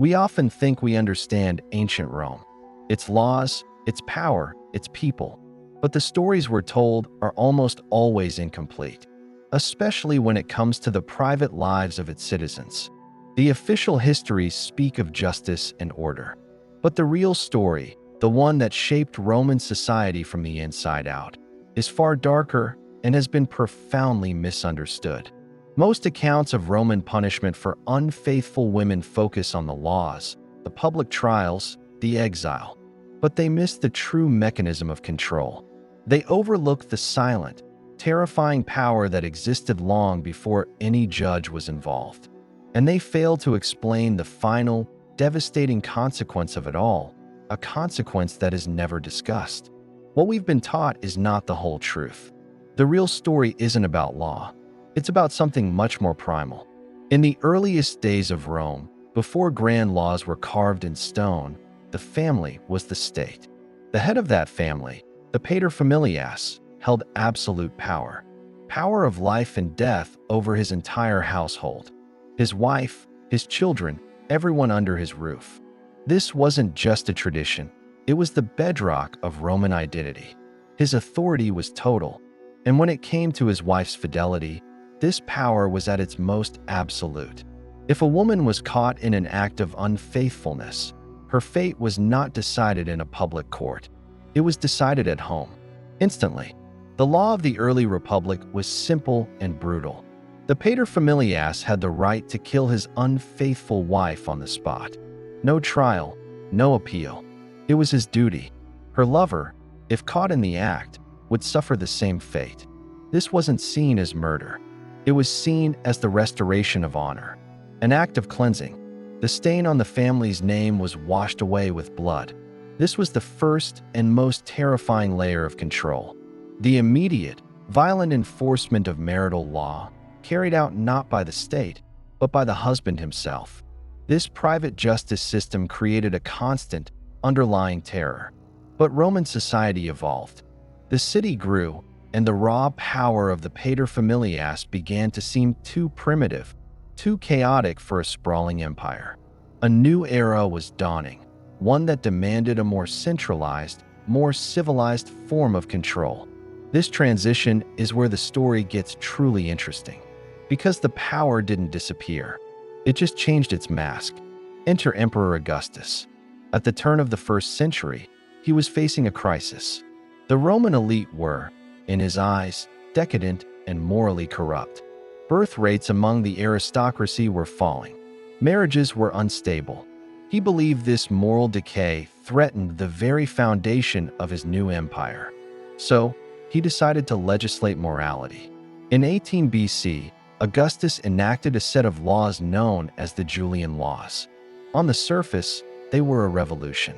We often think we understand ancient Rome, its laws, its power, its people, but the stories we're told are almost always incomplete, especially when it comes to the private lives of its citizens. The official histories speak of justice and order, but the real story, the one that shaped Roman society from the inside out, is far darker and has been profoundly misunderstood. Most accounts of Roman punishment for unfaithful women focus on the laws, the public trials, the exile, but they miss the true mechanism of control. They overlook the silent, terrifying power that existed long before any judge was involved. And they fail to explain the final, devastating consequence of it all, a consequence that is never discussed. What we've been taught is not the whole truth. The real story isn't about law. It's about something much more primal. In the earliest days of Rome, before grand laws were carved in stone, the family was the state. The head of that family, the paterfamilias, held absolute power, power of life and death over his entire household, his wife, his children, everyone under his roof. This wasn't just a tradition, it was the bedrock of Roman identity. His authority was total, and when it came to his wife's fidelity, this power was at its most absolute. If a woman was caught in an act of unfaithfulness, her fate was not decided in a public court. It was decided at home, instantly. The law of the early republic was simple and brutal. The paterfamilias had the right to kill his unfaithful wife on the spot. No trial, no appeal. It was his duty. Her lover, if caught in the act, would suffer the same fate. This wasn't seen as murder. It was seen as the restoration of honor, an act of cleansing. The stain on the family's name was washed away with blood. This was the first and most terrifying layer of control. The immediate, violent enforcement of marital law, carried out not by the state, but by the husband himself. This private justice system created a constant, underlying terror. But Roman society evolved. The city grew, and the raw power of the paterfamilias began to seem too primitive, too chaotic for a sprawling empire. A new era was dawning, one that demanded a more centralized, more civilized form of control. This transition is where the story gets truly interesting, because the power didn't disappear. It just changed its mask. Enter Emperor Augustus. At the turn of the 1st century, he was facing a crisis. The Roman elite were, in his eyes, decadent and morally corrupt. Birth rates among the aristocracy were falling. Marriages were unstable. He believed this moral decay threatened the very foundation of his new empire. So, he decided to legislate morality. In 18 BC, Augustus enacted a set of laws known as the Julian laws. On the surface, they were a revolution.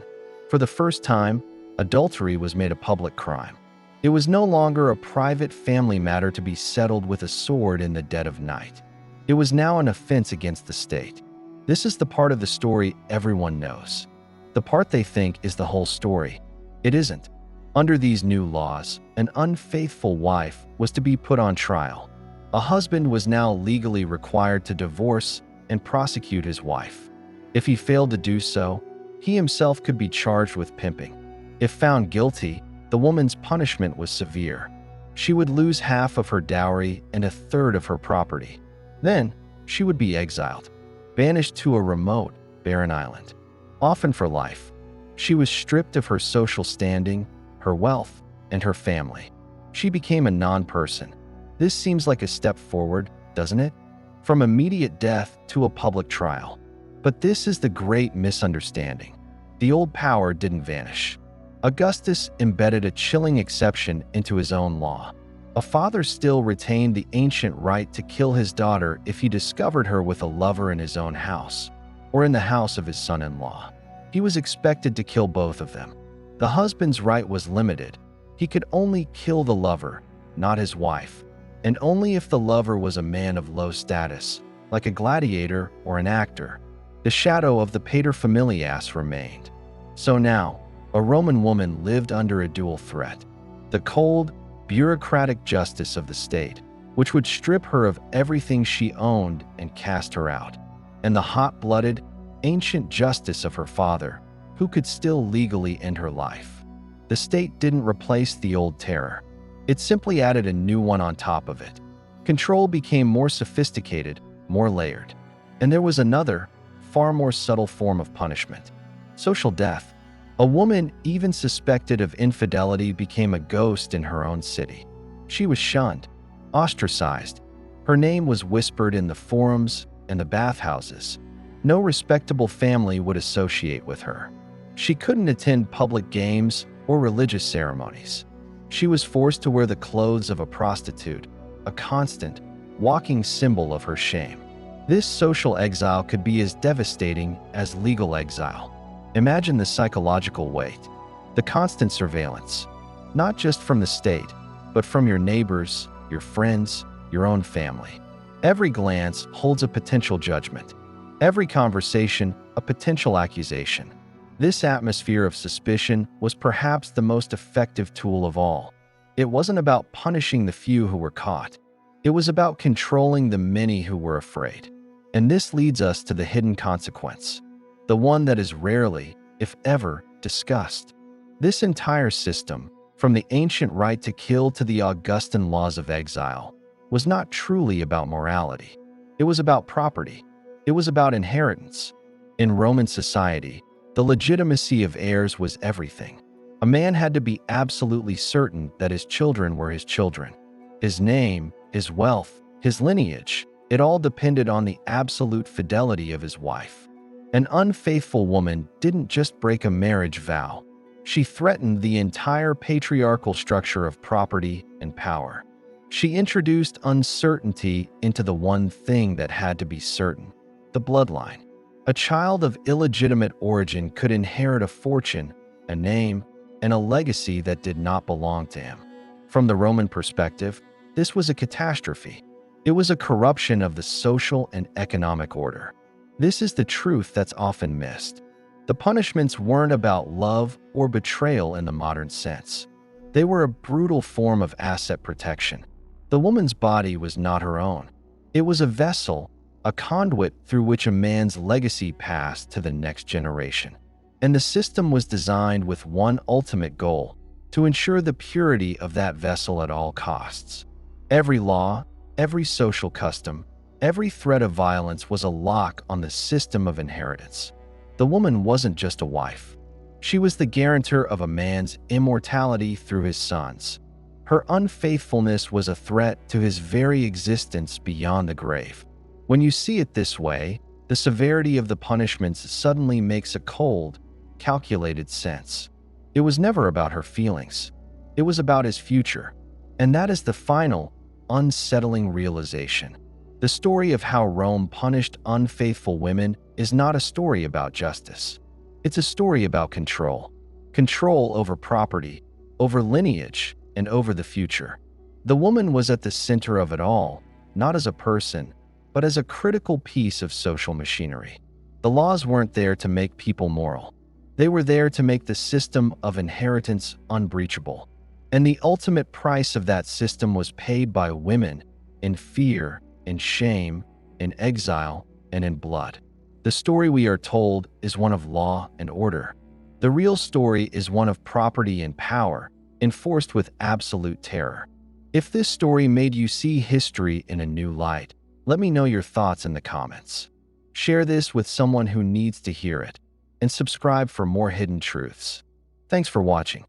For the first time, adultery was made a public crime. It was no longer a private family matter to be settled with a sword in the dead of night. It was now an offense against the state. This is the part of the story everyone knows. The part they think is the whole story. It isn't. Under these new laws, an unfaithful wife was to be put on trial. A husband was now legally required to divorce and prosecute his wife. If he failed to do so, he himself could be charged with pimping. If found guilty, the woman's punishment was severe. She would lose half of her dowry and a third of her property. Then, she would be exiled, banished to a remote, barren island, often for life. She was stripped of her social standing, her wealth, and her family. She became a non-person. This seems like a step forward, doesn't it? From immediate death to a public trial. But this is the great misunderstanding. The old power didn't vanish. Augustus embedded a chilling exception into his own law. A father still retained the ancient right to kill his daughter if he discovered her with a lover in his own house, or in the house of his son-in-law. He was expected to kill both of them. The husband's right was limited. He could only kill the lover, not his wife, and only if the lover was a man of low status, like a gladiator or an actor. The shadow of the paterfamilias remained. So now, a Roman woman lived under a dual threat: the cold, bureaucratic justice of the state, which would strip her of everything she owned and cast her out, and the hot-blooded, ancient justice of her father, who could still legally end her life. The state didn't replace the old terror. It simply added a new one on top of it. Control became more sophisticated, more layered. And there was another, far more subtle form of punishment: social death. A woman even suspected of infidelity became a ghost in her own city. She was shunned, ostracized. Her name was whispered in the forums and the bathhouses. No respectable family would associate with her. She couldn't attend public games or religious ceremonies. She was forced to wear the clothes of a prostitute, a constant, walking symbol of her shame. This social exile could be as devastating as legal exile. Imagine the psychological weight, the constant surveillance, not just from the state, but from your neighbors, your friends, your own family. Every glance holds a potential judgment. Every conversation, a potential accusation. This atmosphere of suspicion was perhaps the most effective tool of all. It wasn't about punishing the few who were caught. It was about controlling the many who were afraid. And this leads us to the hidden consequence, the one that is rarely, if ever, discussed. This entire system, from the ancient right to kill to the Augustan laws of exile, was not truly about morality. It was about property. It was about inheritance. In Roman society, the legitimacy of heirs was everything. A man had to be absolutely certain that his children were his children. His name, his wealth, his lineage, it all depended on the absolute fidelity of his wife. An unfaithful woman didn't just break a marriage vow. She threatened the entire patriarchal structure of property and power. She introduced uncertainty into the one thing that had to be certain: the bloodline. A child of illegitimate origin could inherit a fortune, a name, and a legacy that did not belong to him. From the Roman perspective, this was a catastrophe. It was a corruption of the social and economic order. This is the truth that's often missed. The punishments weren't about love or betrayal in the modern sense. They were a brutal form of asset protection. The woman's body was not her own. It was a vessel, a conduit through which a man's legacy passed to the next generation. And the system was designed with one ultimate goal: to ensure the purity of that vessel at all costs. Every law, every social custom, every threat of violence was a lock on the system of inheritance. The woman wasn't just a wife. She was the guarantor of a man's immortality through his sons. Her unfaithfulness was a threat to his very existence beyond the grave. When you see it this way, the severity of the punishments suddenly makes a cold, calculated sense. It was never about her feelings. It was about his future. And that is the final, unsettling realization. The story of how Rome punished unfaithful women is not a story about justice. It's a story about control. Control over property, over lineage, and over the future. The woman was at the center of it all, not as a person, but as a critical piece of social machinery. The laws weren't there to make people moral. They were there to make the system of inheritance unbreachable. And the ultimate price of that system was paid by women in fear, in shame, in exile, and in blood. The story we are told is one of law and order. The real story is one of property and power, enforced with absolute terror. If this story made you see history in a new light, let me know your thoughts in the comments. Share this with someone who needs to hear it, and subscribe for more hidden truths. Thanks for watching.